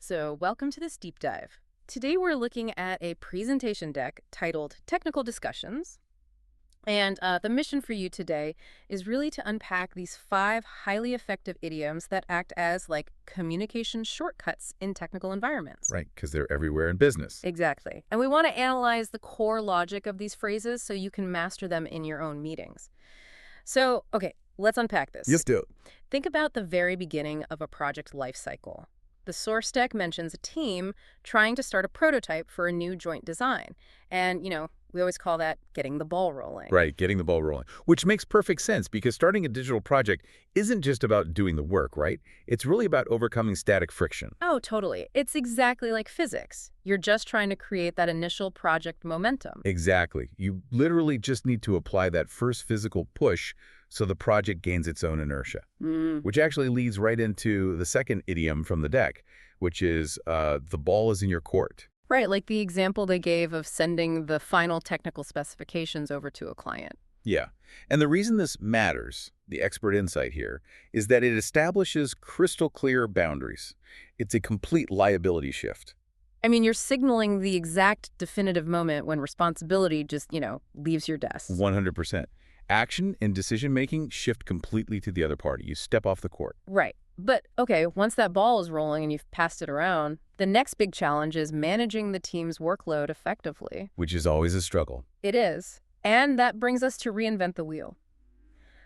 So, welcome to this deep dive. Today, we're looking at a presentation deck titled Technical Discussions. And the mission for you today is really to unpack these 5 highly effective idioms that act as like communication shortcuts in technical environments. Right, because they're everywhere in business. Exactly. And we want to analyze the core logic of these phrases so you can master them in your own meetings. So, okay, let's unpack this. Yes, do. Think about the very beginning of a project lifecycle. The source deck mentions a team trying to start a prototype for a new joint design. And, we always call that getting the ball rolling. Right, getting the ball rolling, which makes perfect sense because starting a digital project isn't just about doing the work, right? It's really about overcoming static friction. Oh, totally. It's exactly like physics. You're just trying to create that initial project momentum. Exactly. You literally just need to apply that first physical push so the project gains its own inertia, which actually leads right into the second idiom from the deck, which is the ball is in your court. Right, like the example they gave of sending the final technical specifications over to a client. Yeah. And the reason this matters, the expert insight here, is that it establishes crystal clear boundaries. It's a complete liability shift. I mean, you're signaling the exact definitive moment when responsibility just, leaves your desk. 100%. Action and decision-making shift completely to the other party. You step off the court. Right. But, okay, once that ball is rolling and you've passed it around, the next big challenge is managing the team's workload effectively. Which is always a struggle. It is. And that brings us to reinvent the wheel.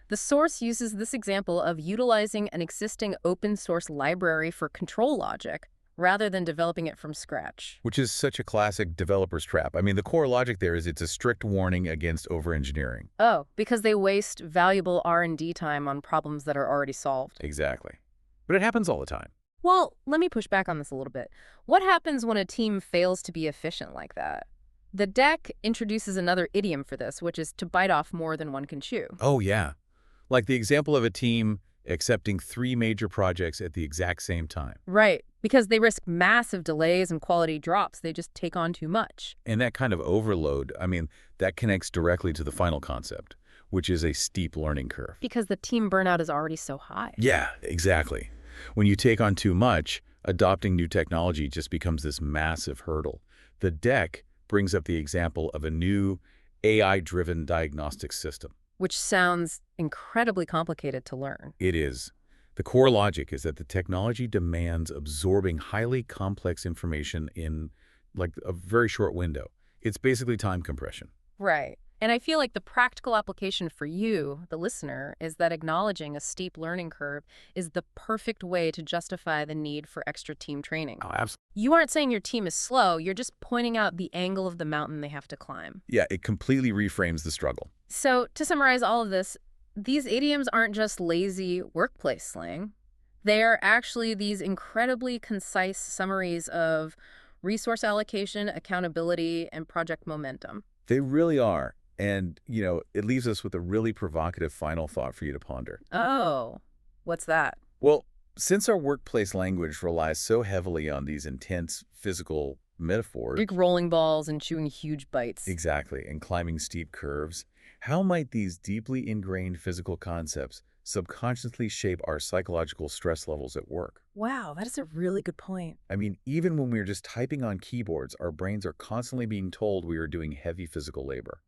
The source uses this example of utilizing an existing open-source library for control logic rather than developing it from scratch. Which is such a classic developer's trap. I mean, the core logic there is it's a strict warning against over-engineering. Oh, because they waste valuable R&D time on problems that are already solved. Exactly. But it happens all the time. Well, let me push back on this a little bit. What happens when a team fails to be efficient like that? The deck introduces another idiom for this, which is to bite off more than one can chew. Oh, yeah. Like the example of a team accepting 3 major projects at the exact same time. Right, because they risk massive delays and quality drops. They just take on too much. And that kind of overload, I mean, that connects directly to the final concept, which is a steep learning curve. Because the team burnout is already so high. Yeah, exactly. When you take on too much, adopting new technology just becomes this massive hurdle. The deck brings up the example of a new AI-driven diagnostic system. Which sounds incredibly complicated to learn. It is. The core logic is that the technology demands absorbing highly complex information in like a very short window. It's basically time compression. Right. And I feel like the practical application for you, the listener, is that acknowledging a steep learning curve is the perfect way to justify the need for extra team training. Oh, absolutely. You aren't saying your team is slow, you're just pointing out the angle of the mountain they have to climb. Yeah, it completely reframes the struggle. So, to summarize all of this, these idioms aren't just lazy workplace slang. They are actually these incredibly concise summaries of resource allocation, accountability, and project momentum. They really are. And, it leaves us with a really provocative final thought for you to ponder. Oh, what's that? Well, since our workplace language relies so heavily on these intense physical metaphors, Like rolling balls and chewing huge bites. exactly, and climbing steep curves, how might these deeply ingrained physical concepts subconsciously shape our psychological stress levels at work? Wow, that is a really good point. I mean, even when we're just typing on keyboards, our brains are constantly being told we are doing heavy physical labor.